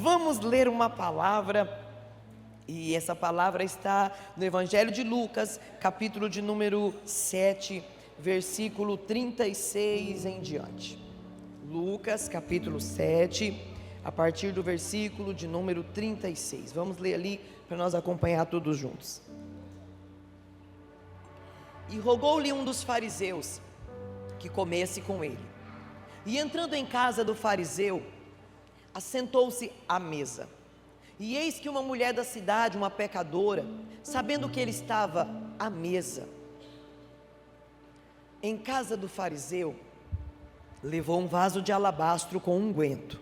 vamos ler uma palavra, e essa palavra está no Evangelho de Lucas, capítulo de número 7, versículo 36 em diante. Lucas, capítulo 7, a partir do versículo de número 36. Vamos ler ali para nós acompanhar todos juntos. E rogou-lhe um dos fariseus que comesse com ele. E entrando em casa do fariseu, assentou-se à mesa. E eis que uma mulher da cidade, uma pecadora, sabendo que ele estava à mesa em casa do fariseu, levou um vaso de alabastro com unguento.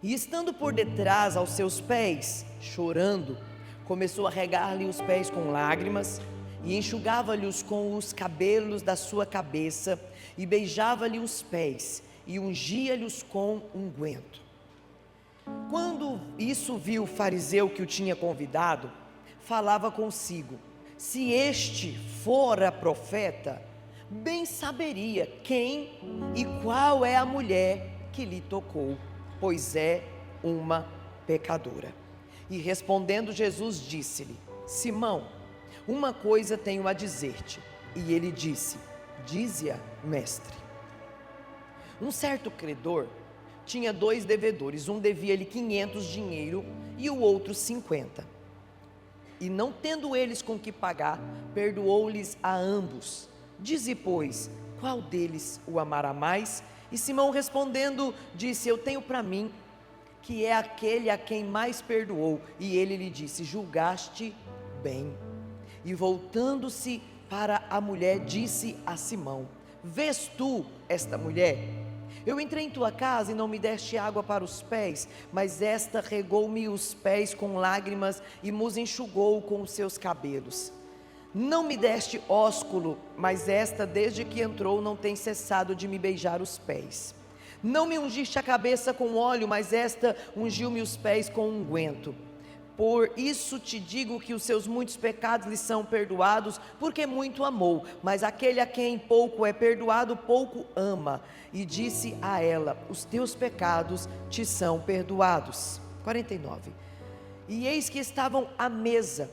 E estando por detrás aos seus pés, chorando, começou a regar-lhe os pés com lágrimas, e enxugava-lhes com os cabelos da sua cabeça, e beijava-lhe os pés, e ungia-lhes com unguento. Quando isso viu o fariseu que o tinha convidado, falava consigo: se este fora profeta, bem saberia quem e qual é a mulher que lhe tocou, pois é uma pecadora. E respondendo Jesus disse-lhe: Simão, uma coisa tenho a dizer-te. E ele disse: dize-a, mestre. Um certo credor tinha 2 devedores, um devia-lhe 500 dinheiro e o outro 50. E não tendo eles com que pagar, perdoou-lhes a ambos. Dize, pois, qual deles o amará mais? E Simão respondendo, disse: eu tenho para mim que é aquele a quem mais perdoou. E ele lhe disse: julgaste bem. E voltando-se para a mulher, disse a Simão: vês tu esta mulher? Eu entrei em tua casa e não me deste água para os pés, mas esta regou-me os pés com lágrimas e me enxugou com os seus cabelos. Não me deste ósculo, mas esta desde que entrou não tem cessado de me beijar os pés. Não me ungiste a cabeça com óleo, mas esta ungiu-me os pés com unguento. Por isso te digo que os seus muitos pecados lhe são perdoados, porque muito amou. Mas aquele a quem pouco é perdoado, pouco ama. E disse a ela: os teus pecados te são perdoados. 49. E eis que estavam à mesa.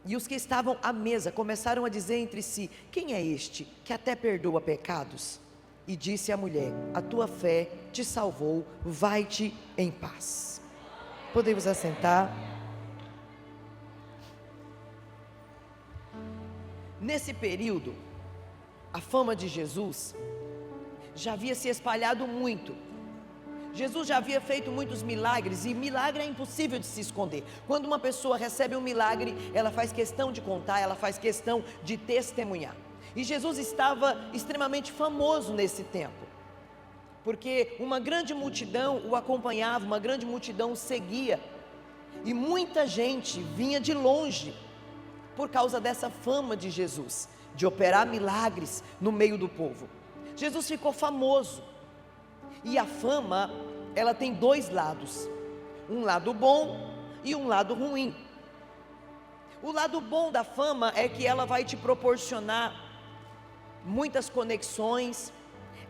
E os que estavam à mesa começaram a dizer entre si: quem é este que até perdoa pecados? E disse a mulher: a tua fé te salvou, vai-te em paz. Podemos assentar. Nesse período, a fama de Jesus já havia se espalhado muito. Jesus já havia feito muitos milagres, e milagre é impossível de se esconder. Quando uma pessoa recebe um milagre, ela faz questão de contar, ela faz questão de testemunhar. E Jesus estava extremamente famoso nesse tempo, porque uma grande multidão o acompanhava, uma grande multidão o seguia, e muita gente vinha de longe, por causa dessa fama de Jesus, de operar milagres no meio do povo. Jesus ficou famoso, e a fama, ela tem 2 lados, um lado bom e um lado ruim. O lado bom da fama é que ela vai te proporcionar muitas conexões,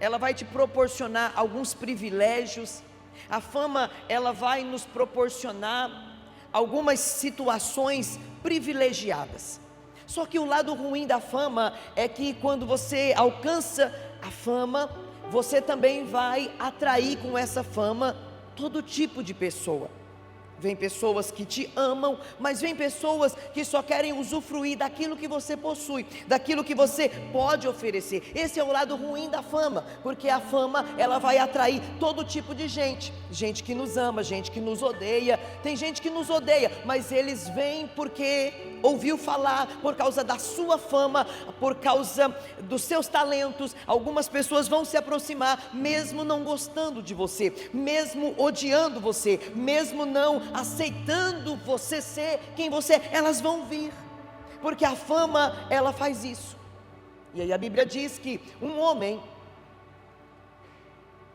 ela vai te proporcionar alguns privilégios. A fama, ela vai nos proporcionar algumas situações privilegiadas. Só que o lado ruim da fama é que quando você alcança a fama, você também vai atrair com essa fama todo tipo de pessoa. Vem pessoas que te amam, mas vem pessoas que só querem usufruir daquilo que você possui, daquilo que você pode oferecer. Esse é o lado ruim da fama, porque a fama, ela vai atrair todo tipo de gente. Gente que nos ama, gente que nos odeia. Tem gente que nos odeia, mas eles vêm porque ouviu falar, por causa da sua fama, por causa dos seus talentos. Algumas pessoas vão se aproximar, mesmo não gostando de você, mesmo odiando você, mesmo não aceitando você ser quem você é, elas vão vir, porque a fama, ela faz isso. E aí a Bíblia diz que um homem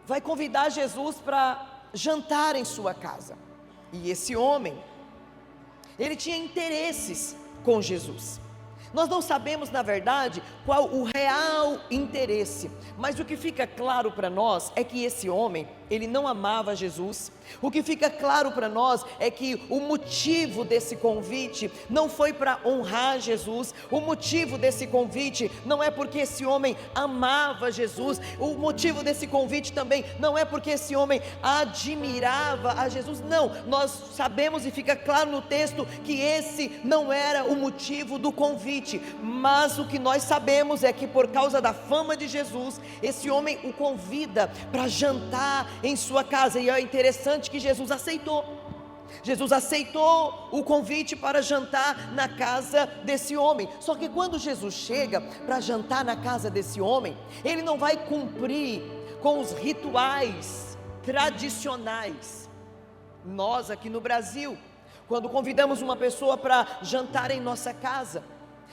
vai convidar Jesus para jantar em sua casa, e esse homem, ele tinha interesses com Jesus. Nós não sabemos, na verdade, qual o real interesse, mas o que fica claro para nós é que esse homem, ele não amava Jesus. O que fica claro para nós é que o motivo desse convite não foi para honrar Jesus, o motivo desse convite não é porque esse homem amava Jesus, o motivo desse convite também não é porque esse homem admirava a Jesus, não, nós sabemos e fica claro no texto que esse não era o motivo do convite, mas o que nós sabemos é que por causa da fama de Jesus, esse homem o convida para jantar em sua casa, e é interessante que Jesus aceitou o convite para jantar na casa desse homem. Só que quando Jesus chega para jantar na casa desse homem, ele não vai cumprir com os rituais tradicionais. Nós aqui no Brasil, quando convidamos uma pessoa para jantar em nossa casa,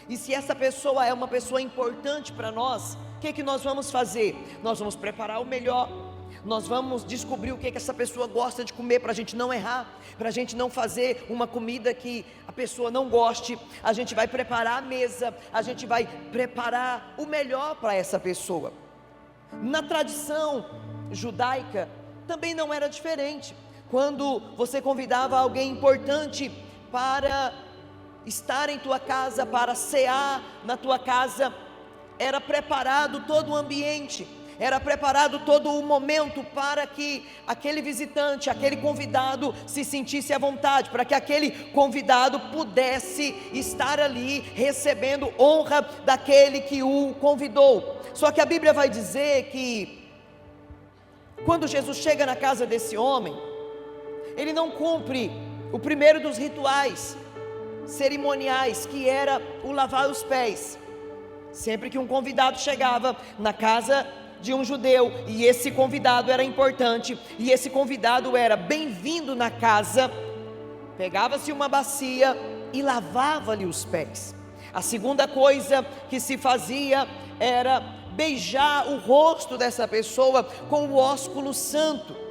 e se essa pessoa é uma pessoa importante para nós, o que nós vamos fazer? Nós vamos preparar o melhor, nós vamos descobrir o que essa pessoa gosta de comer, para a gente não errar, para a gente não fazer uma comida que a pessoa não goste. A gente vai preparar a mesa, a gente vai preparar o melhor para essa pessoa. Na tradição judaica também não era diferente. Quando você convidava alguém importante para estar em tua casa, para cear na tua casa, era preparado todo o ambiente, era preparado todo o momento para que aquele visitante, aquele convidado se sentisse à vontade, para que aquele convidado pudesse estar ali recebendo honra daquele que o convidou. Só que a Bíblia vai dizer que quando Jesus chega na casa desse homem, ele não cumpre o primeiro dos rituais cerimoniais, que era o lavar os pés. Sempre que um convidado chegava na casa de um judeu, e esse convidado era importante, e esse convidado era bem-vindo na casa, pegava-se uma bacia e lavava-lhe os pés. A segunda coisa que se fazia era beijar o rosto dessa pessoa com o ósculo santo.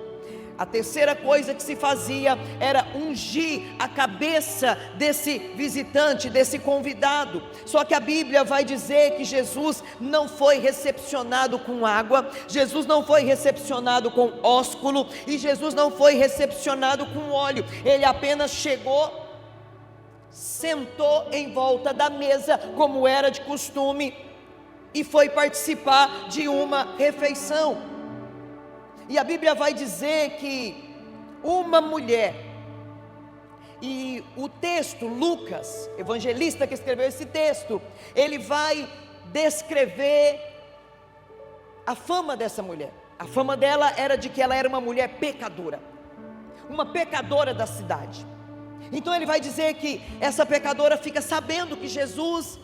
A terceira coisa que se fazia era ungir a cabeça desse visitante, desse convidado. Só que a Bíblia vai dizer que Jesus não foi recepcionado com água, Jesus não foi recepcionado com ósculo, e Jesus não foi recepcionado com óleo. Ele apenas chegou, sentou em volta da mesa, como era de costume, e foi participar de uma refeição. E a Bíblia vai dizer que uma mulher, e o texto, Lucas, evangelista que escreveu esse texto, ele vai descrever a fama dessa mulher. A fama dela era de que ela era uma mulher pecadora, uma pecadora da cidade. Então ele vai dizer que essa pecadora fica sabendo que Jesus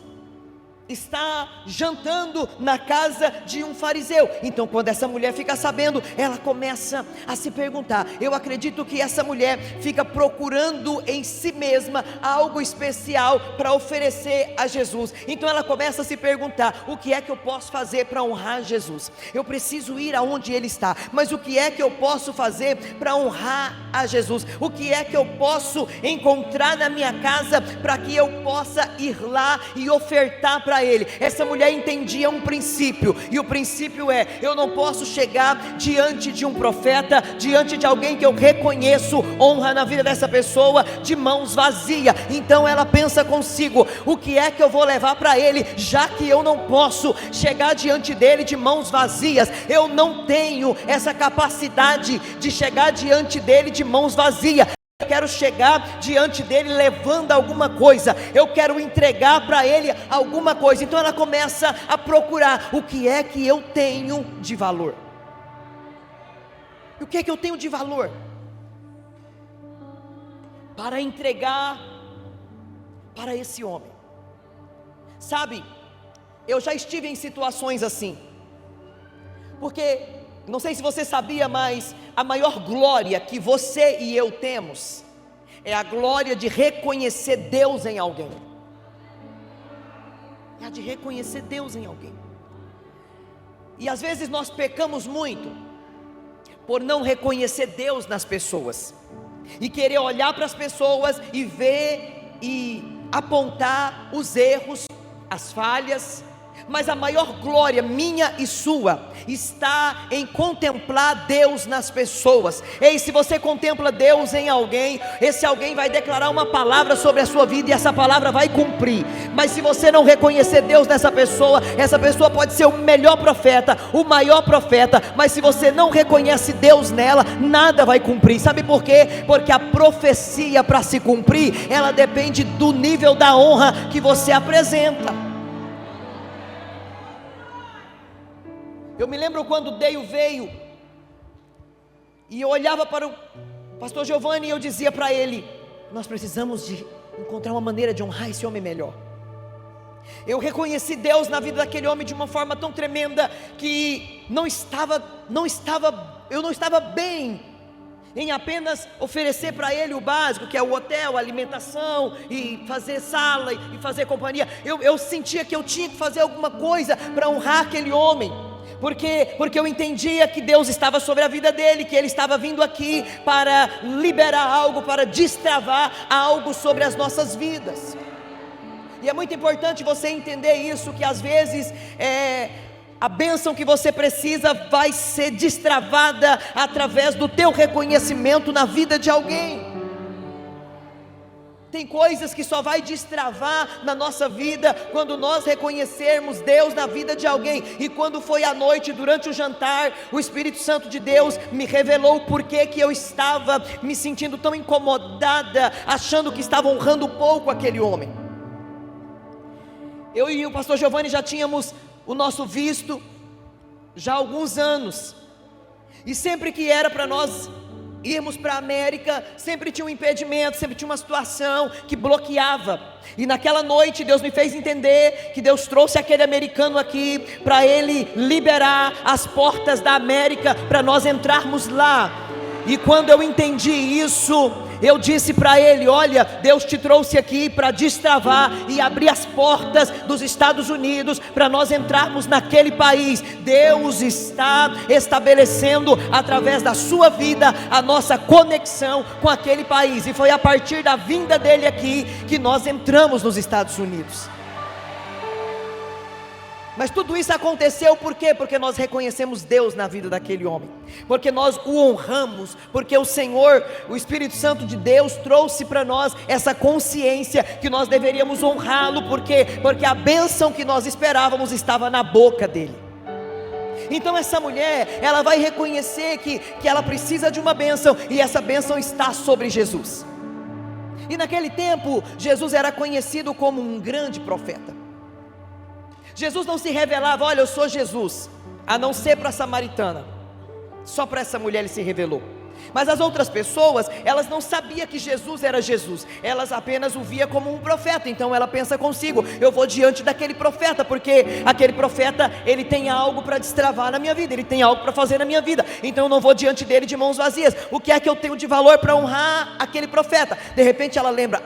está jantando na casa de um fariseu. Então quando essa mulher fica sabendo, ela começa a se perguntar. Eu acredito que essa mulher fica procurando em si mesma algo especial para oferecer a Jesus. Então ela começa a se perguntar: o que é que eu posso fazer para honrar Jesus? Eu preciso ir aonde Ele está, mas o que é que eu posso fazer para honrar a Jesus? O que é que eu posso encontrar na minha casa para que eu possa ir lá e ofertar para Ele? Essa mulher entendia um princípio, e o princípio é: eu não posso chegar diante de um profeta, diante de alguém que eu reconheço honra na vida dessa pessoa, de mãos vazias. Então ela pensa consigo: o que é que eu vou levar para ele, já que eu não posso chegar diante dele de mãos vazias? Eu não tenho essa capacidade de chegar diante dele de mãos vazias. Eu quero chegar diante dele levando alguma coisa, eu quero entregar para ele alguma coisa. Então ela começa a procurar: o que é que eu tenho de valor? O que é que eu tenho de valor para entregar para esse homem? Sabe, eu já estive em situações assim, porque não sei se você sabia, mas a maior glória que você e eu temos é a glória de reconhecer Deus em alguém. É a de reconhecer Deus em alguém. E às vezes nós pecamos muito por não reconhecer Deus nas pessoas, e querer olhar para as pessoas e ver e apontar os erros, as falhas, Mas a maior glória minha e sua está em contemplar Deus nas pessoas. Ei, se você contempla Deus em alguém, esse alguém vai declarar uma palavra sobre a sua vida e essa palavra vai cumprir. Mas se você não reconhecer Deus nessa pessoa, essa pessoa pode ser o melhor profeta, o maior profeta, mas se você não reconhece Deus nela, nada vai cumprir. Sabe por quê? Porque a profecia, para se cumprir, ela depende do nível da honra que você apresenta. Eu me lembro quando o Deio veio, e eu olhava para o pastor Giovanni e eu dizia para ele: nós precisamos de encontrar uma maneira de honrar esse homem melhor. Eu reconheci Deus na vida daquele homem de uma forma tão tremenda, que eu não estava bem em apenas oferecer para ele o básico, que é o hotel, a alimentação, e fazer sala, e fazer companhia. Eu sentia que eu tinha que fazer alguma coisa para honrar aquele homem, porque eu entendia que Deus estava sobre a vida dele, que ele estava vindo aqui para liberar algo, para destravar algo sobre as nossas vidas. E é muito importante você entender isso, que às vezes a bênção que você precisa vai ser destravada através do teu reconhecimento na vida de alguém. Tem coisas que só vai destravar na nossa vida quando nós reconhecermos Deus na vida de alguém. E quando foi à noite, durante o jantar, o Espírito Santo de Deus me revelou o porquê que eu estava me sentindo tão incomodada, achando que estava honrando pouco aquele homem. Eu e o pastor Giovanni já tínhamos o nosso visto já há alguns anos, e sempre que era para nós irmos para a América, sempre tinha um impedimento, sempre tinha uma situação que bloqueava. E naquela noite Deus me fez entender que Deus trouxe aquele americano aqui para ele liberar as portas da América para nós entrarmos lá. E quando eu entendi isso, eu disse para ele: olha, Deus te trouxe aqui para destravar e abrir as portas dos Estados Unidos para nós entrarmos naquele país. Deus está estabelecendo através da sua vida a nossa conexão com aquele país, e foi a partir da vinda dele aqui que nós entramos nos Estados Unidos. Mas tudo isso aconteceu por quê? Porque nós reconhecemos Deus na vida daquele homem, porque nós o honramos, porque o Senhor, o Espírito Santo de Deus trouxe para nós essa consciência que nós deveríamos honrá-lo. Por quê? Porque a bênção que nós esperávamos estava na boca dele. Então essa mulher, ela vai reconhecer que ela precisa de uma bênção, e essa bênção está sobre Jesus. E naquele tempo, Jesus era conhecido como um grande profeta. Jesus não se revelava: olha, eu sou Jesus, a não ser para a samaritana. Só para essa mulher ele se revelou. Mas as outras pessoas, elas não sabiam que Jesus era Jesus, elas apenas o via como um profeta. Então ela pensa consigo: eu vou diante daquele profeta, porque aquele profeta, ele tem algo para destravar na minha vida, ele tem algo para fazer na minha vida, então eu não vou diante dele de mãos vazias. O que é que eu tenho de valor para honrar aquele profeta? De repente ela lembra: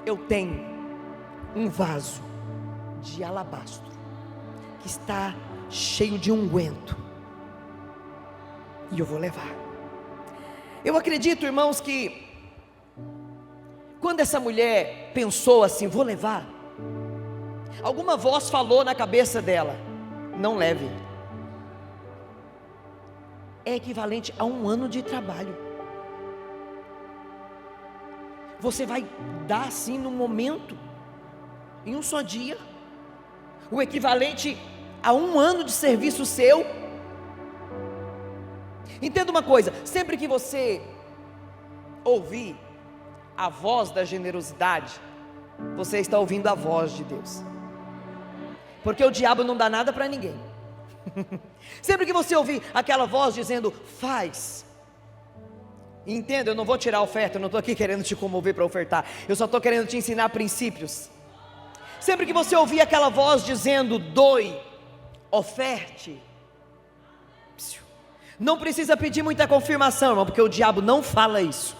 eu tenho um vaso de alabastro que está cheio de unguento, e eu vou levar. Eu acredito, irmãos, que quando essa mulher pensou assim: vou levar, alguma voz falou na cabeça dela: não leve. É equivalente a 1 ano de trabalho. Você vai dar assim no momento, em um só dia, o equivalente a 1 ano de serviço seu. Entenda uma coisa: sempre que você ouvir a voz da generosidade, você está ouvindo a voz de Deus, porque o diabo não dá nada para ninguém. Sempre que você ouvir aquela voz dizendo: faz, entenda, eu não vou tirar a oferta, eu não estou aqui querendo te comover para ofertar, eu só estou querendo te ensinar princípios. Sempre que você ouvir aquela voz dizendo: doe, oferte, não precisa pedir muita confirmação, irmão, porque o diabo não fala isso.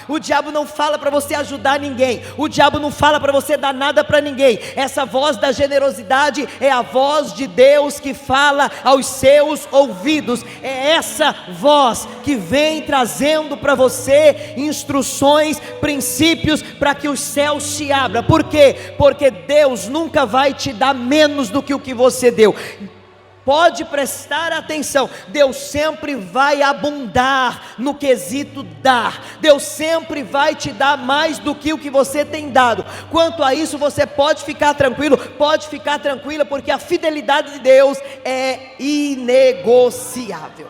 O diabo não fala para você ajudar ninguém. O diabo não fala para você dar nada para ninguém. Essa voz da generosidade é a voz de Deus que fala aos seus ouvidos. É essa voz que vem trazendo para você instruções, princípios, para que os céus se abram. Por quê? Porque Deus nunca vai te dar menos do que o que você deu. Pode prestar atenção, Deus sempre vai abundar no quesito dar. Deus sempre vai te dar mais do que o que você tem dado. Quanto a isso, você pode ficar tranquilo, pode ficar tranquila, porque a fidelidade de Deus é inegociável.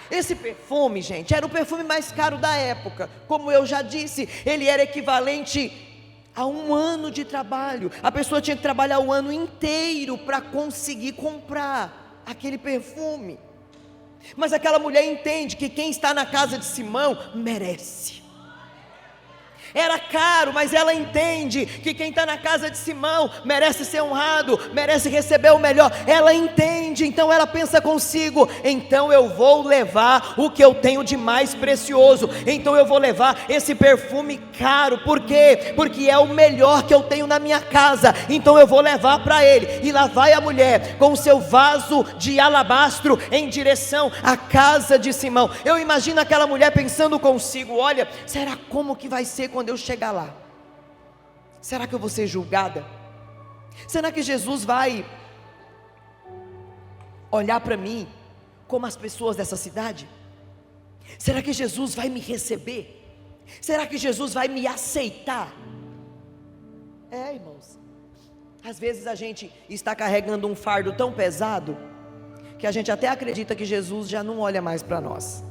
Esse perfume, gente, era o perfume mais caro da época. Como eu já disse, ele era equivalente a 1 ano de trabalho. A pessoa tinha que trabalhar o ano inteiro para conseguir comprar aquele perfume. Mas aquela mulher entende que quem está na casa de Simão merece. Era caro, mas ela entende que quem está na casa de Simão merece ser honrado, merece receber o melhor. Ela entende, então ela pensa consigo: então eu vou levar o que eu tenho de mais precioso. Então eu vou levar esse perfume caro. Por quê? Porque é o melhor que eu tenho na minha casa. Então eu vou levar para ele. E lá vai a mulher com o seu vaso de alabastro em direção à casa de Simão. Eu imagino aquela mulher pensando consigo: olha, será como que vai ser quando eu chegar lá? Será que eu vou ser julgada? Será que Jesus vai olhar para mim como as pessoas dessa cidade? Será que Jesus vai me receber? Será que Jesus vai me aceitar? Irmãos, às vezes a gente está carregando um fardo tão pesado que a gente até acredita que Jesus já não olha mais para nós.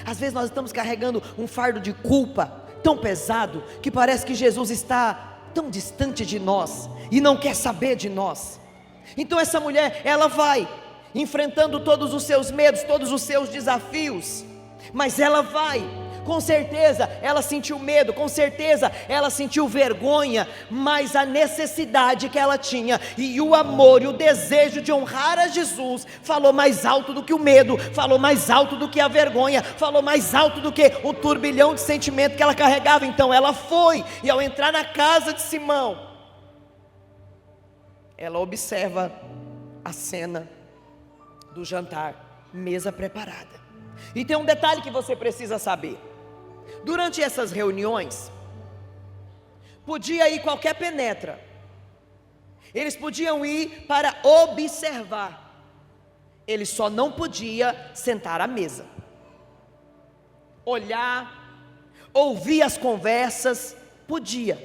Às vezes nós estamos carregando um fardo de culpa tão pesado que parece que Jesus está tão distante de nós e não quer saber de nós. Então essa mulher, ela vai enfrentando todos os seus medos, todos os seus desafios, mas ela vai. Com certeza ela sentiu medo, com certeza ela sentiu vergonha, mas a necessidade que ela tinha e o amor e o desejo de honrar a Jesus falou mais alto do que o medo, falou mais alto do que a vergonha, falou mais alto do que o turbilhão de sentimento que ela carregava. Então ela foi, e ao entrar na casa de Simão, ela observa a cena do jantar, mesa preparada. E tem um detalhe que você precisa saber: durante essas reuniões, podia ir qualquer penetra, eles podiam ir para observar, eles só não podiam sentar à mesa, olhar, ouvir as conversas, podia,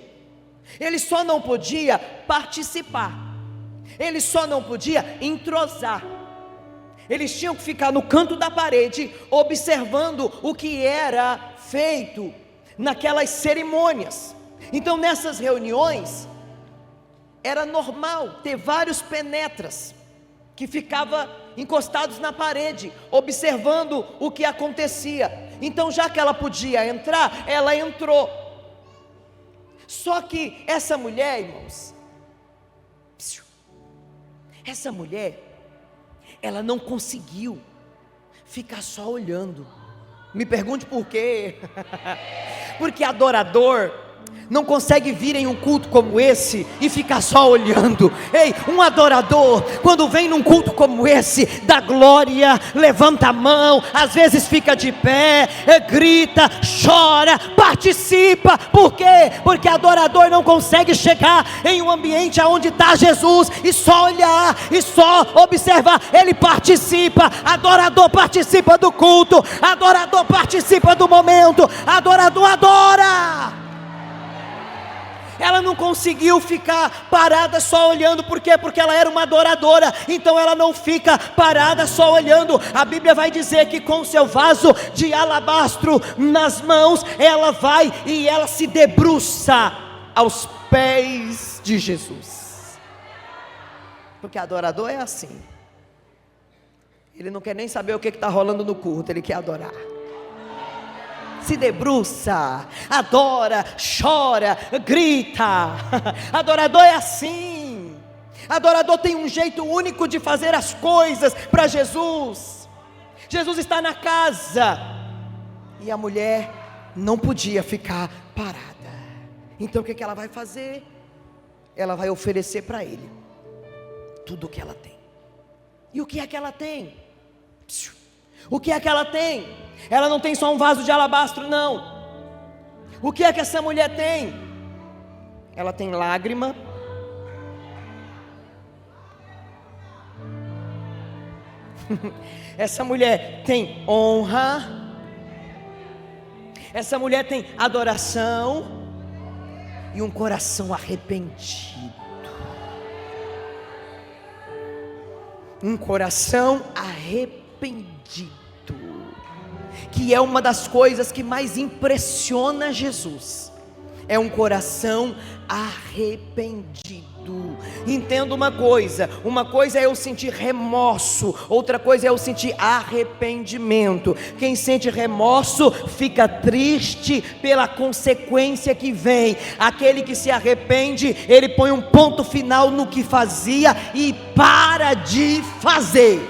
eles só não podiam participar, eles só não podiam entrosar. Eles tinham que ficar no canto da parede, observando o que era feito naquelas cerimônias. Então nessas reuniões, era normal ter vários penetras, que ficavam encostados na parede, observando o que acontecia. Então já que ela podia entrar, ela entrou. Só que essa mulher, irmãos, essa mulher, ela não conseguiu ficar só olhando. Me pergunte por quê? Porque adorador não consegue vir em um culto como esse e ficar só olhando. Ei, um adorador, quando vem num culto como esse, dá glória, levanta a mão, às vezes fica de pé, grita, chora, participa. Por quê? Porque adorador não consegue chegar em um ambiente onde está Jesus e só olhar, e só observar. Ele participa. Adorador participa do culto, adorador participa do momento, adorador adora. Ela não conseguiu ficar parada só olhando. Por quê? Porque ela era uma adoradora. Então ela não fica parada só olhando. A Bíblia vai dizer que com o seu vaso de alabastro nas mãos, ela vai e ela se debruça aos pés de Jesus. Porque adorador é assim. Ele não quer nem saber o que está rolando no culto, ele quer adorar. Se debruça, adora, chora, grita. Adorador é assim. Adorador tem um jeito único de fazer as coisas para Jesus. Jesus está na casa e a mulher não podia ficar parada. Então o que ela vai fazer? Ela vai oferecer para ele tudo o que ela tem. E o que é que ela tem? O que é que ela tem? Ela não tem só um vaso de alabastro, não. O que é que essa mulher tem? Ela tem lágrima, essa mulher tem honra, essa mulher tem adoração e um coração arrependido. Um coração arrependido, que é uma das coisas que mais impressiona Jesus. É um coração arrependido. Entenda uma coisa é eu sentir remorso, outra coisa é eu sentir arrependimento. Quem sente remorso fica triste pela consequência que vem. Aquele que se arrepende, ele põe um ponto final no que fazia e para de fazer.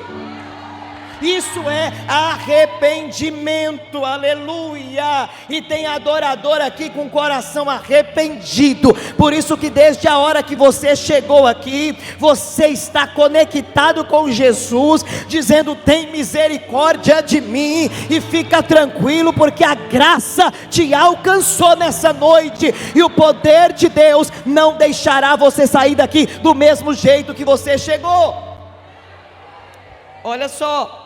Isso é arrependimento, aleluia. E tem adorador aqui com o coração arrependido. Por isso que desde a hora que você chegou aqui, você está conectado com Jesus, dizendo: tem misericórdia de mim, e fica tranquilo, porque a graça te alcançou nessa noite, e o poder de Deus não deixará você sair daqui do mesmo jeito que você chegou. Olha só,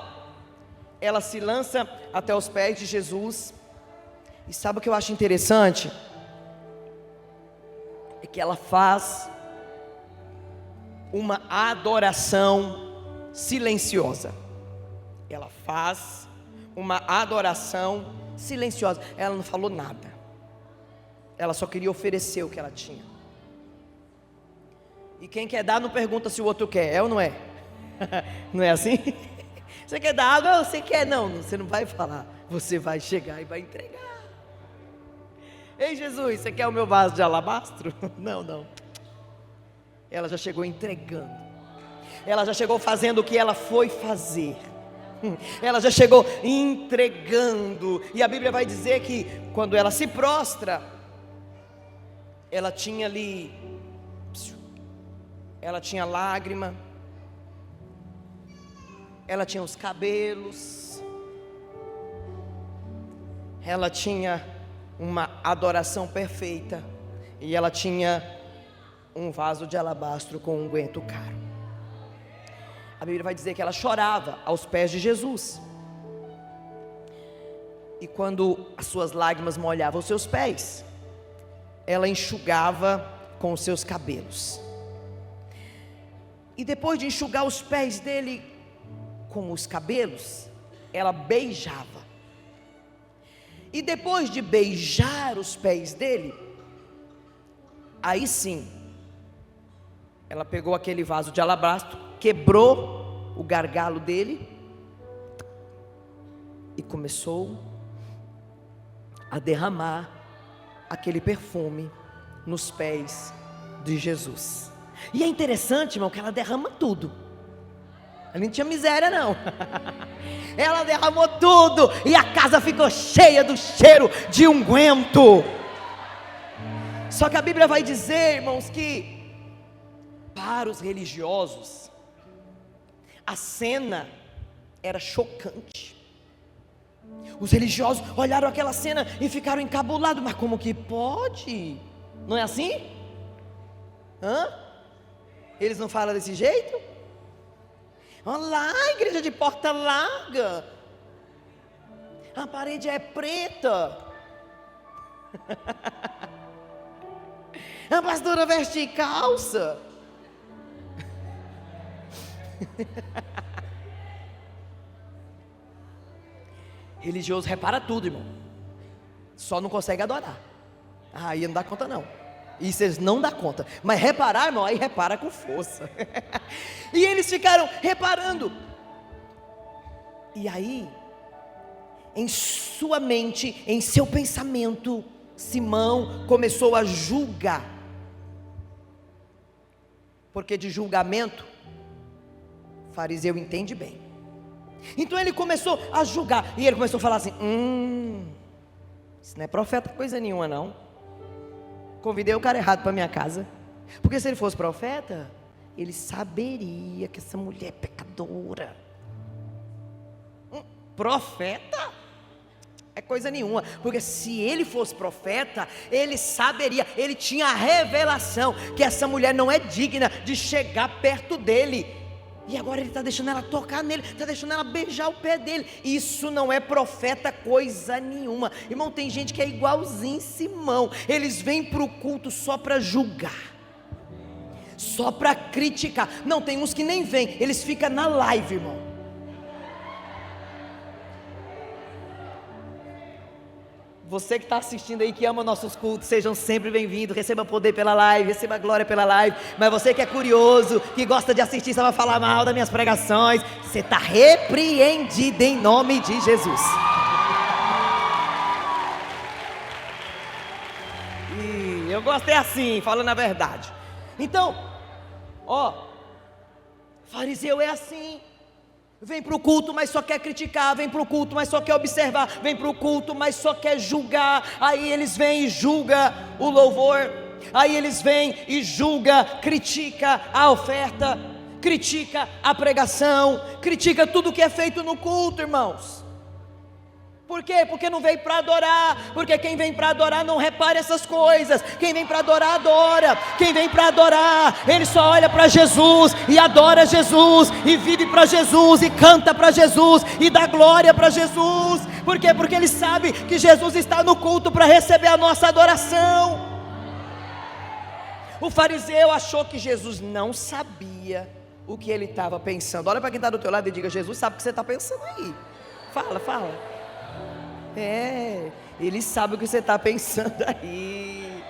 ela se lança até os pés de Jesus. E sabe o que eu acho interessante? É que ela faz uma adoração silenciosa. Ela faz uma adoração silenciosa. Ela não falou nada. Ela só queria oferecer o que ela tinha. E quem quer dar não pergunta se o outro quer, é ou não é? Não é assim? Você quer dar água? Você quer? Não, você não vai falar. Você vai chegar e vai entregar. Ei, Jesus, você quer o meu vaso de alabastro? Não. Ela já chegou entregando. Ela já chegou fazendo o que ela foi fazer. Ela já chegou entregando. E a Bíblia vai dizer que quando ela se prostra, ela tinha ali, ela tinha lágrima, ela tinha os cabelos, ela tinha uma adoração perfeita, e ela tinha um vaso de alabastro com unguento caro. A Bíblia vai dizer que ela chorava aos pés de Jesus, e quando as suas lágrimas molhavam os seus pés, ela enxugava com os seus cabelos, e depois de enxugar os pés dele com os cabelos, ela beijava. E depois de beijar os pés dele, aí sim, ela pegou aquele vaso de alabastro, quebrou o gargalo dele e começou a derramar aquele perfume nos pés de Jesus. E é interessante, irmão, que ela derrama tudo. Ela não tinha miséria, não. Ela derramou tudo, e a casa ficou cheia do cheiro de unguento. Só que a Bíblia vai dizer, irmãos, que para os religiosos a cena era chocante. Os religiosos olharam aquela cena e ficaram encabulados. Mas como que pode? Não é assim? Eles não falam desse jeito? Olha lá, a igreja de porta larga, a parede é preta, a pastora veste calça. Religioso repara tudo, irmão, só não consegue adorar. Aí não dá conta não. Isso eles não dão conta. Mas reparar, irmão, aí repara com força. E eles ficaram reparando. E aí, em sua mente, em seu pensamento, Simão começou a julgar. Porque de julgamento, fariseu entende bem. Então ele começou a julgar. E ele começou a falar assim: Isso não é profeta coisa nenhuma, não. Convidei o cara errado para minha casa. Porque se ele fosse profeta, ele saberia que essa mulher é pecadora. Profeta? É coisa nenhuma. Porque se ele fosse profeta, ele saberia, ele tinha a revelação que essa mulher não é digna de chegar perto dele. E agora ele está deixando ela tocar nele, está deixando ela beijar o pé dele. Isso não é profeta coisa nenhuma. Irmão, tem gente que é igualzinho Simão. Eles vêm para o culto só para julgar, só para criticar. Não, tem uns que nem vêm, eles ficam na live, irmão. Você que está assistindo aí, que ama nossos cultos, sejam sempre bem-vindos, receba poder pela live, receba glória pela live. Mas você que é curioso, que gosta de assistir só para falar mal das minhas pregações, você está repreendido em nome de Jesus. E eu gostei assim, falando a verdade. Então, fariseu é assim. Vem para o culto, mas só quer criticar. Vem para o culto, mas só quer observar. Vem para o culto, mas só quer julgar. Aí eles vêm e julgam o louvor. Aí eles vêm e julgam, critica a oferta, critica a pregação, critica tudo que é feito no culto, irmãos. Por quê? Porque não veio para adorar. Porque quem vem para adorar não repara essas coisas. Quem vem para adorar, adora. Quem vem para adorar, ele só olha para Jesus e adora Jesus, e vive para Jesus, e canta para Jesus, e dá glória para Jesus. Por quê? Porque ele sabe que Jesus está no culto para receber a nossa adoração. O fariseu achou que Jesus não sabia o que ele estava pensando. Olha para quem está do teu lado e diga: Jesus sabe o que você está pensando aí. Fala. Ele sabe o que você está pensando aí.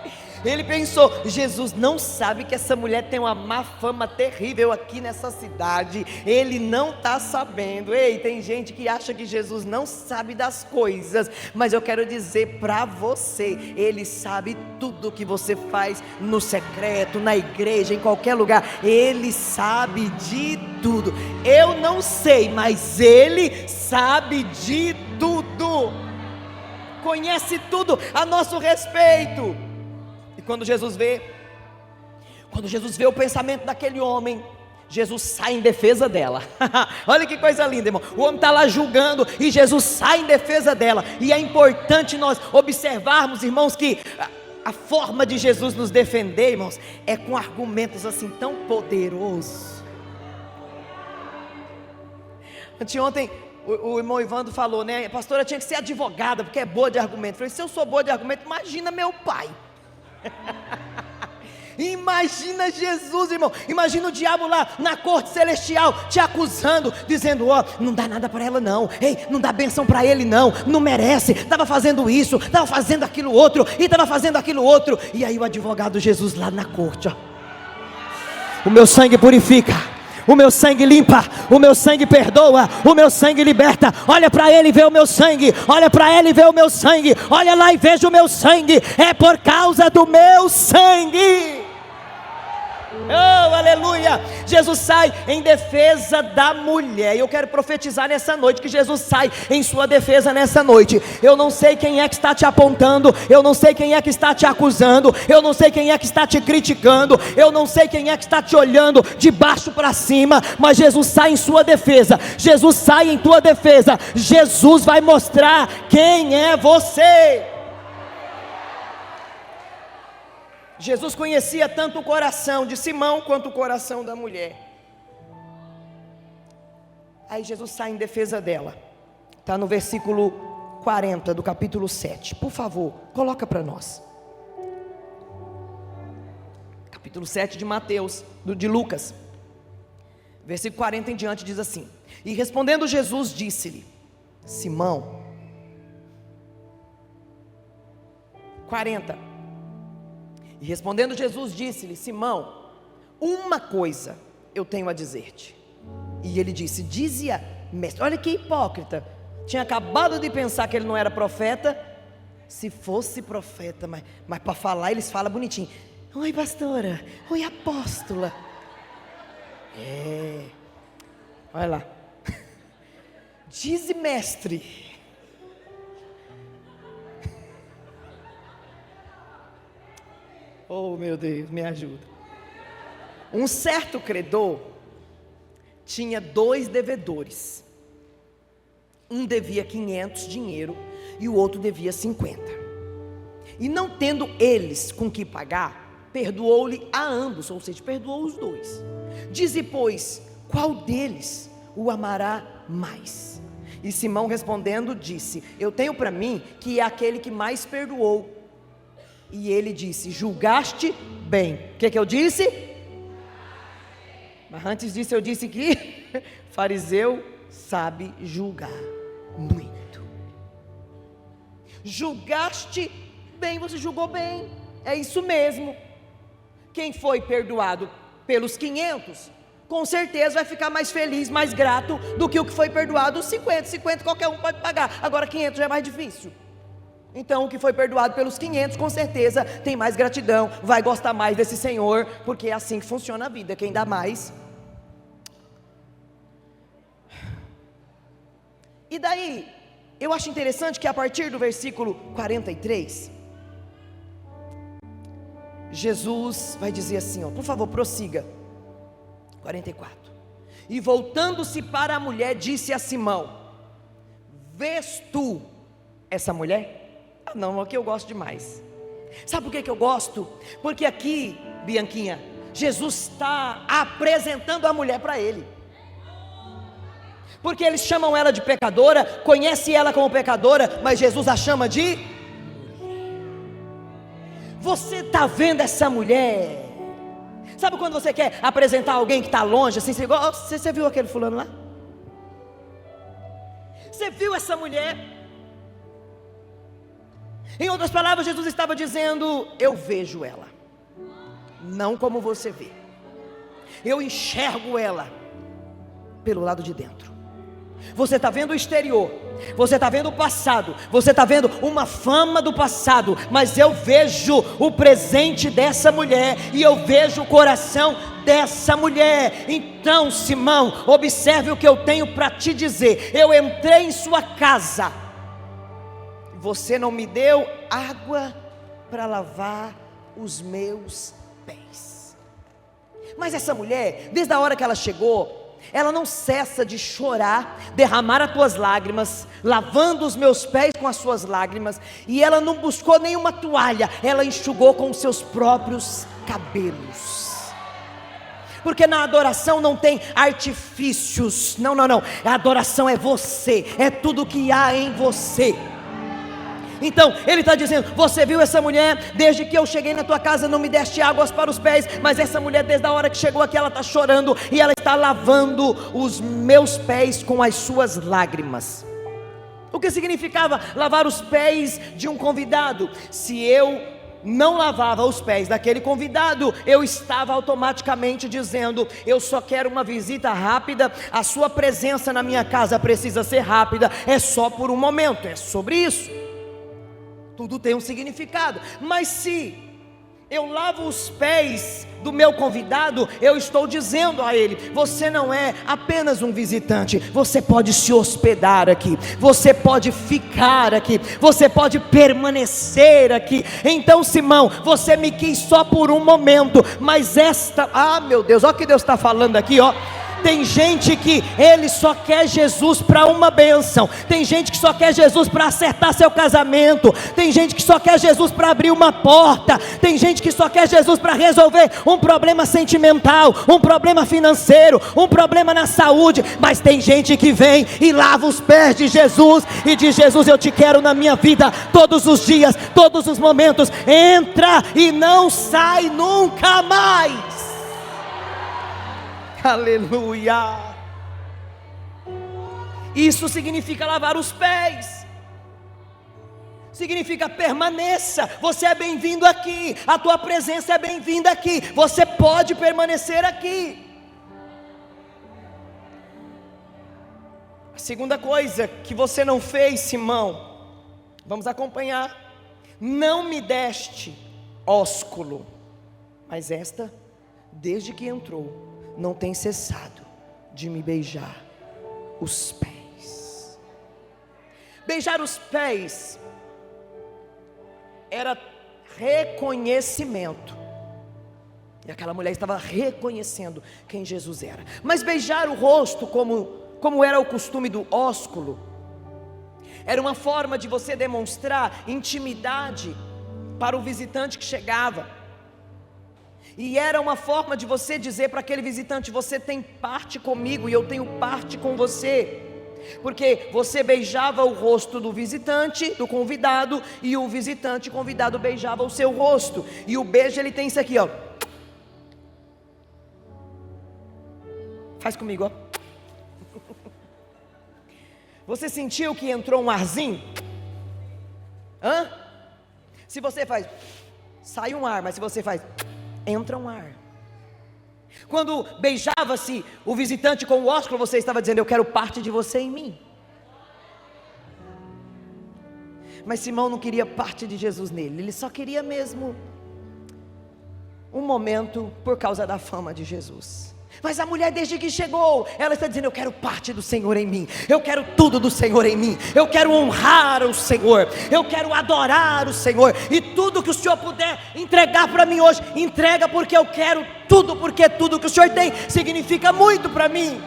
Ele pensou: Jesus não sabe que essa mulher tem uma má fama terrível aqui nessa cidade. Ele não está sabendo. Ei, tem gente que acha que Jesus não sabe das coisas, mas eu quero dizer para você, ele sabe tudo que você faz no secreto, na igreja, em qualquer lugar. Ele sabe de tudo. Eu não sei, mas ele sabe de tudo. Conhece tudo a nosso respeito. E quando Jesus vê o pensamento daquele homem, Jesus sai em defesa dela. Olha que coisa linda, irmão. O homem está lá julgando e Jesus sai em defesa dela. E é importante nós observarmos, irmãos, que a forma de Jesus nos defender, irmãos, é com argumentos assim tão poderosos. Anteontem o irmão Ivandro falou, né? Pastora, tinha que ser advogada, porque é boa de argumento. Eu falei: se eu sou boa de argumento, imagina meu pai. Imagina Jesus, irmão. Imagina o diabo lá na corte celestial te acusando, dizendo: não dá nada para ela não. Ei, não dá bênção para ele não. Não merece, estava fazendo isso, estava fazendo aquilo outro, e estava fazendo aquilo outro. E aí o advogado Jesus lá na corte: o meu sangue purifica, o meu sangue limpa, o meu sangue perdoa, o meu sangue liberta. Olha para ele e vê o meu sangue. Olha para ele e vê o meu sangue. Olha lá e veja o meu sangue. É por causa do meu sangue. Oh, aleluia. Jesus sai em defesa da mulher. E eu quero profetizar nessa noite que Jesus sai em sua defesa nessa noite. Eu não sei quem é que está te apontando, eu não sei quem é que está te acusando, eu não sei quem é que está te criticando, eu não sei quem é que está te olhando de baixo para cima, mas Jesus sai em sua defesa. Jesus sai em tua defesa. Jesus vai mostrar quem é você. Jesus conhecia tanto o coração de Simão quanto o coração da mulher. Aí Jesus sai em defesa dela. Está no versículo 40 do capítulo 7. Por favor, coloca para nós. Capítulo 7 de Mateus, de Lucas. Versículo 40 em diante diz assim: e respondendo Jesus disse-lhe: Simão. 40. E respondendo Jesus disse-lhe: Simão, uma coisa eu tenho a dizer-te. E ele disse: dize-a, mestre. Olha que hipócrita. Tinha acabado de pensar que ele não era profeta. Se fosse profeta, mas para falar eles falam bonitinho. Oi pastora, oi apóstola. Olha lá. Dize, mestre. Oh, meu Deus, me ajuda. Um certo credor tinha 2 devedores. Um devia 500 dinheiro e o outro devia 50. E não tendo eles com que pagar, perdoou-lhe a ambos, ou seja, perdoou os 2. Dize, pois, qual deles o amará mais? E Simão respondendo disse, eu tenho para mim que é aquele que mais perdoou. E ele disse, julgaste bem. O que eu disse? Mas antes disso eu disse que fariseu sabe julgar muito. Julgaste bem, você julgou bem. É isso mesmo. Quem foi perdoado pelos 500, com certeza vai ficar mais feliz, mais grato do que o que foi perdoado os 50. 50 qualquer um pode pagar, agora 500 já é mais difícil. Então o que foi perdoado pelos 500 com certeza tem mais gratidão, vai gostar mais desse Senhor, porque é assim que funciona a vida, quem dá mais. E daí, eu acho interessante que a partir do versículo 43, Jesus vai dizer assim, ó, por favor prossiga, 44, e voltando-se para a mulher, disse a Simão, vês tu essa mulher? Ah não, aqui eu gosto demais. Sabe por que eu gosto? Porque aqui, Bianquinha, Jesus está apresentando a mulher para ele. Porque eles chamam ela de pecadora, conhece ela como pecadora, mas Jesus a chama de mulher. Você está vendo essa mulher? Sabe quando você quer apresentar alguém que está longe, assim, você viu aquele fulano lá? Você viu essa mulher? Em outras palavras, Jesus estava dizendo, eu vejo ela, não como você vê, eu enxergo ela pelo lado de dentro. Você está vendo o exterior, você está vendo o passado, você está vendo uma fama do passado, mas eu vejo o presente dessa mulher, e eu vejo o coração dessa mulher. Então, Simão, observe o que eu tenho para te dizer. Eu entrei em sua casa, você não me deu água para lavar os meus pés. Mas essa mulher, desde a hora que ela chegou, ela não cessa de chorar, derramar as tuas lágrimas, lavando os meus pés com as suas lágrimas. E ela não buscou nenhuma toalha, ela enxugou com os seus próprios cabelos. Porque na adoração não tem artifícios, não, a adoração é você, é tudo que há em você. Então ele está dizendo, você viu essa mulher? Desde que eu cheguei na tua casa não me deste águas para os pés, mas essa mulher desde a hora que chegou aqui ela está chorando, e ela está lavando os meus pés com as suas lágrimas. O que significava lavar os pés de um convidado? Se eu não lavava os pés daquele convidado, eu estava automaticamente dizendo, eu só quero uma visita rápida, a sua presença na minha casa precisa ser rápida, é só por um momento, é sobre isso. Tudo tem um significado. Mas se eu lavo os pés do meu convidado, eu estou dizendo a ele, você não é apenas um visitante, você pode se hospedar aqui, você pode ficar aqui, você pode permanecer aqui. Então, Simão, você me quis só por um momento, mas meu Deus, olha o que Deus está falando aqui, ó. Tem gente que ele só quer Jesus para uma bênção. Tem gente que só quer Jesus para acertar seu casamento. Tem gente que só quer Jesus para abrir uma porta. Tem gente que só quer Jesus para resolver um problema sentimental, um problema financeiro, um problema na saúde. Mas tem gente que vem e lava os pés de Jesus e diz, Jesus, eu te quero na minha vida todos os dias, todos os momentos. Entra e não sai nunca mais. Aleluia. Isso significa lavar os pés, significa permaneça. Você é bem-vindo aqui, a tua presença é bem-vinda aqui, você pode permanecer aqui. A segunda coisa que você não fez, Simão, vamos acompanhar. Não me deste ósculo, mas esta, desde que entrou, não tem cessado de me beijar os pés. Beijar os pés era reconhecimento E aquela mulher estava reconhecendo quem Jesus era. Mas beijar o rosto, como era o costume do ósculo, era uma forma de você demonstrar intimidade para o visitante que chegava. E era uma forma de você dizer para aquele visitante: você tem parte comigo e eu tenho parte com você. Porque você beijava o rosto do visitante, do convidado, e o visitante convidado beijava o seu rosto. E o beijo, ele tem isso aqui, ó. Faz comigo, ó. Você sentiu que entrou um arzinho? Hã? Se você faz, sai um ar, mas se você faz, entra um ar. Quando beijava-se o visitante com o ósculo, você estava dizendo: eu quero parte de você em mim. Mas Simão não queria parte de Jesus nele, ele só queria mesmo um momento por causa da fama de Jesus. Mas a mulher, desde que chegou, ela está dizendo: eu quero parte do Senhor em mim, eu quero tudo do Senhor em mim, eu quero honrar o Senhor, eu quero adorar o Senhor, e tudo que o Senhor puder entregar para mim hoje, entrega, porque eu quero tudo, porque tudo que o Senhor tem significa muito para mim.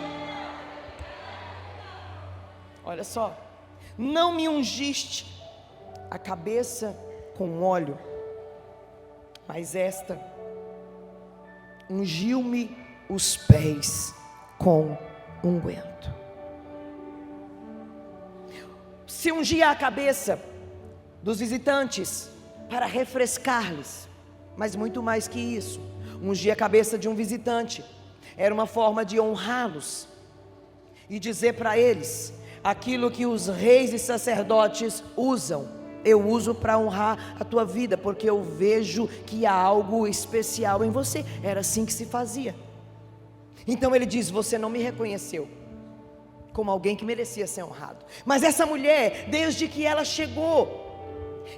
Olha só, não me ungiste a cabeça com óleo, mas esta ungiu-me os pés com unguento. Se ungia a cabeça dos visitantes para refrescar-lhes, mas muito mais que isso, ungir a cabeça de um visitante era uma forma de honrá-los e dizer para eles aquilo que os reis e sacerdotes usam: eu uso para honrar a tua vida, porque eu vejo que há algo especial em você. Era assim que se fazia. Então ele diz: você não me reconheceu como alguém que merecia ser honrado, mas essa mulher, desde que ela chegou,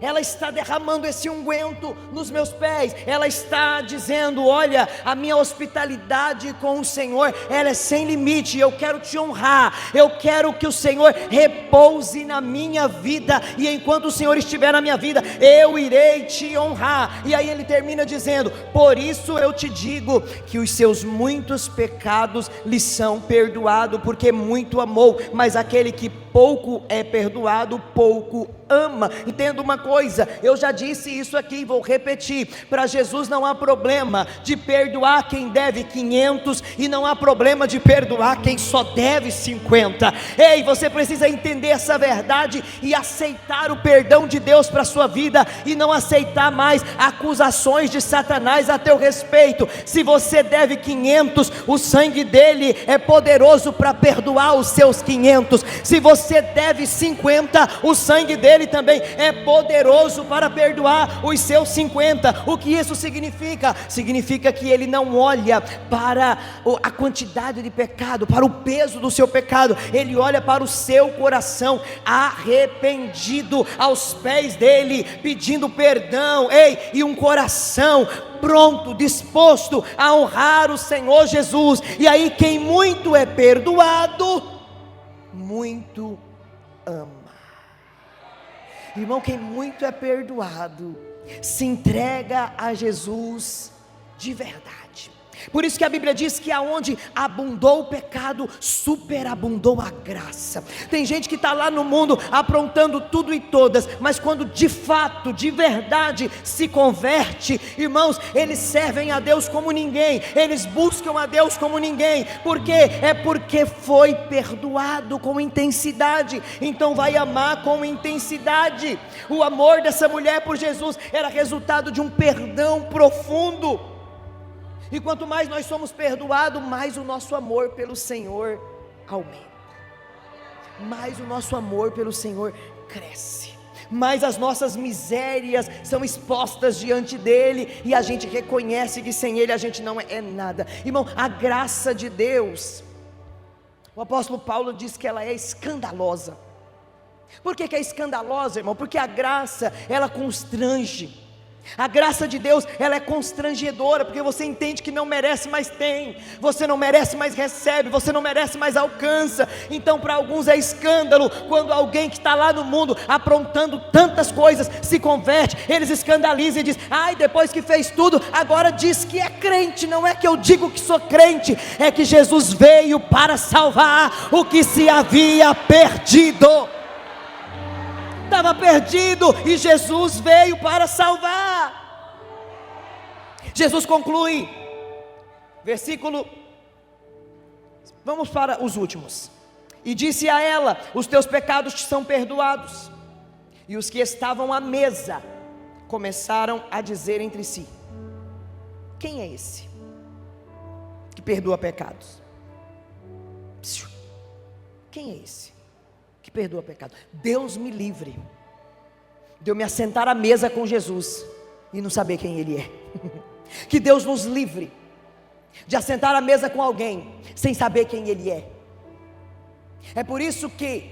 ela está derramando esse unguento nos meus pés. Ela está dizendo: olha, a minha hospitalidade com o Senhor, ela é sem limite. Eu quero te honrar, eu quero que o Senhor repouse na minha vida, e enquanto o Senhor estiver na minha vida, eu irei te honrar. E aí ele termina dizendo: por isso eu te digo que os seus muitos pecados lhe são perdoados, porque muito amou. Mas aquele que pouco é perdoado, pouco ama. Entenda uma coisa, eu já disse isso aqui, vou repetir: para Jesus não há problema de perdoar quem deve 500, e não há problema de perdoar quem só deve 50. Ei, você precisa entender essa verdade e aceitar o perdão de Deus para a sua vida, e não aceitar mais acusações de Satanás a teu respeito. Se você deve 500, o sangue dele é poderoso para perdoar os seus 500. Se você deve 50, o sangue dele também é poderoso para perdoar os seus 50. O que isso significa? Significa que ele não olha para a quantidade de pecado, para o peso do seu pecado. Ele olha para o seu coração arrependido aos pés dele, pedindo perdão. Ei, e um coração pronto, disposto a honrar o Senhor Jesus. E aí, quem muito é perdoado, muito ama. Irmão, quem muito é perdoado se entrega a Jesus de verdade. Por isso que a Bíblia diz que aonde abundou o pecado, superabundou a graça. Tem gente que está lá no mundo aprontando tudo e todas, mas quando de fato, de verdade se converte, irmãos, eles servem a Deus como ninguém, eles buscam a Deus como ninguém. Por quê? É porque foi perdoado com intensidade, então vai amar com intensidade. O amor dessa mulher por Jesus era resultado de um perdão profundo. E quanto mais nós somos perdoados, mais o nosso amor pelo Senhor aumenta, mais o nosso amor pelo Senhor cresce, mais as nossas misérias são expostas diante dEle, e a gente reconhece que sem Ele a gente não é nada. Irmão, a graça de Deus, o apóstolo Paulo diz que ela é escandalosa. Por que é escandalosa, irmão? Porque a graça, ela constrange. A graça de Deus, ela é constrangedora, porque você entende que não merece, mas tem. Você não merece, mas recebe. Você não merece, mas alcança. Então para alguns é escândalo quando alguém que está lá no mundo aprontando tantas coisas se converte. Eles escandalizam e dizem: ai, depois que fez tudo, agora diz que é crente. Não é que eu digo que sou crente, é que Jesus veio para salvar o que se havia perdido. Estava perdido e Jesus veio para salvar. Jesus conclui, vamos para os últimos. E disse a ela: os teus pecados te são perdoados. E os que estavam à mesa começaram a dizer entre si: quem é esse que perdoa pecados? Quem é esse que perdoa pecado? Deus me livre de eu me assentar à mesa com Jesus e não saber quem Ele é. Que Deus nos livre de assentar à mesa com alguém sem saber quem Ele é. É por isso que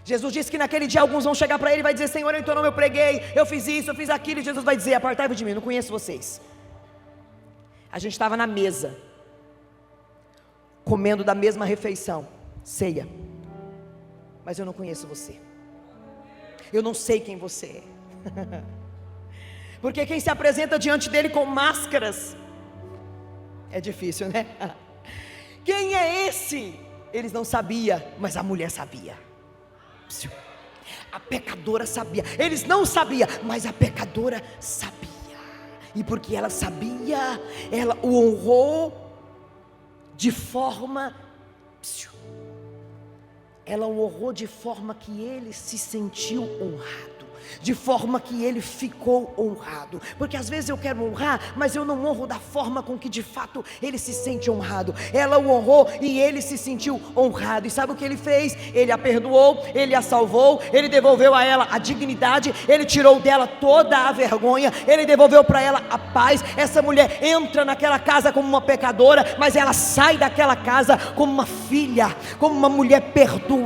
Jesus disse que naquele dia alguns vão chegar para Ele e vai dizer: Senhor, em teu nome eu preguei, eu fiz isso, eu fiz aquilo. E Jesus vai dizer: apartai-vos de mim, não conheço vocês. A gente estava na mesa, comendo da mesma refeição, ceia, mas eu não conheço você. Eu não sei quem você é. Porque quem se apresenta diante dele com máscaras é difícil, né? Quem é esse? Eles não sabiam, mas a mulher sabia. A pecadora sabia. Eles não sabiam, mas a pecadora sabia. E porque ela sabia, ela o honrou de forma... Ela o honrou de forma que ele se sentiu honrado, de forma que ele ficou honrado. Porque às vezes eu quero honrar, mas eu não honro da forma com que de fato ele se sente honrado. Ela o honrou e ele se sentiu honrado. E sabe o que ele fez? Ele a perdoou, ele a salvou, ele devolveu a ela a dignidade, ele tirou dela toda a vergonha, ele devolveu para ela a paz. Essa mulher entra naquela casa como uma pecadora, mas ela sai daquela casa como uma filha, como uma mulher perdoada.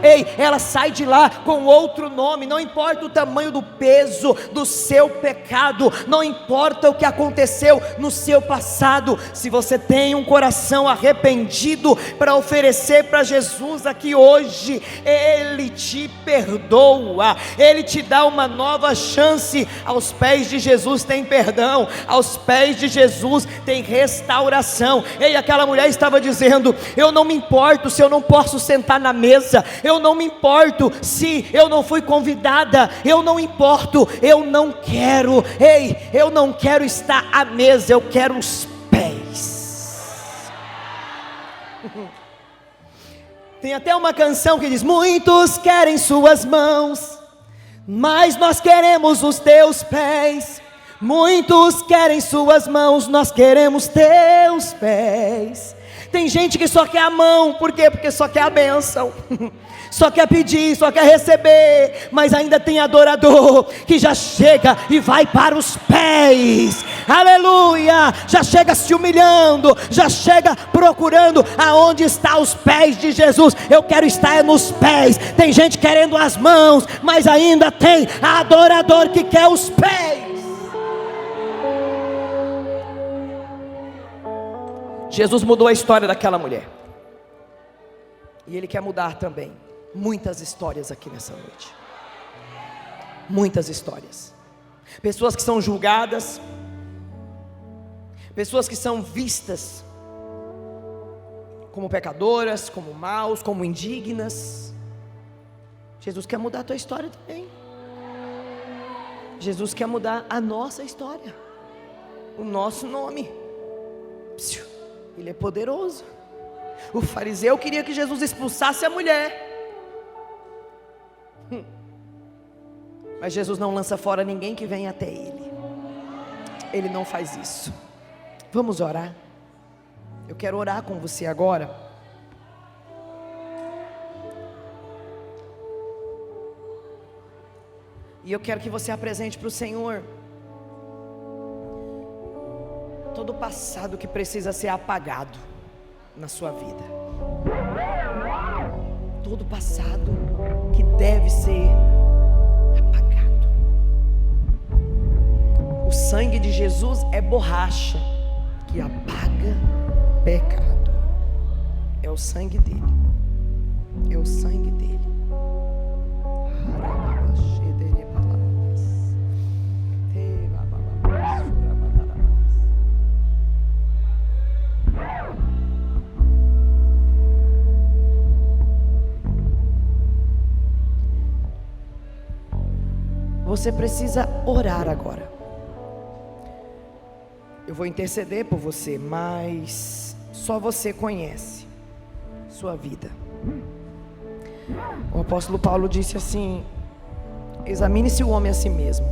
Ei, ela sai de lá com outro nome. Não importa o tamanho do peso do seu pecado, não importa o que aconteceu no seu passado. Se você tem um coração arrependido para oferecer para Jesus aqui hoje, Ele te perdoa, Ele te dá uma nova chance. Aos pés de Jesus tem perdão, aos pés de Jesus tem restauração. Ei, aquela mulher estava dizendo: eu não me importo se eu não posso sentar na mesa, eu não me importo se eu não fui convidada, eu não importo, eu não quero. Ei, eu não quero estar à mesa, eu quero os pés. Tem até uma canção que diz: muitos querem suas mãos, mas nós queremos os teus pés. Muitos querem suas mãos, nós queremos teus pés. Tem gente que só quer a mão, por quê? Porque só quer a bênção, só quer pedir, só quer receber. Mas ainda tem adorador que já chega e vai para os pés, aleluia, já chega se humilhando, já chega procurando aonde está os pés de Jesus. Eu quero estar nos pés. Tem gente querendo as mãos, mas ainda tem adorador que quer os pés. Jesus mudou a história daquela mulher, e Ele quer mudar também muitas histórias aqui nessa noite. Muitas histórias. Pessoas que são julgadas, pessoas que são vistas como pecadoras, como maus, como indignas. Jesus quer mudar a tua história também. Jesus quer mudar a nossa história, o nosso nome. Ele é poderoso. O fariseu queria que Jesus expulsasse a mulher, mas Jesus não lança fora ninguém que vem até Ele. Ele não faz isso. Vamos orar. Eu quero orar com você agora. E eu quero que você apresente para o Senhor todo o passado que precisa ser apagado na sua vida. Todo o passado que deve ser apagado. sangue de Jesus é borracha que apaga pecado. É o sangue dele. É o sangue dele. Você precisa orar agora. Eu vou interceder por você, mas só você conhece sua vida. O apóstolo Paulo disse assim: examine-se o homem a si mesmo,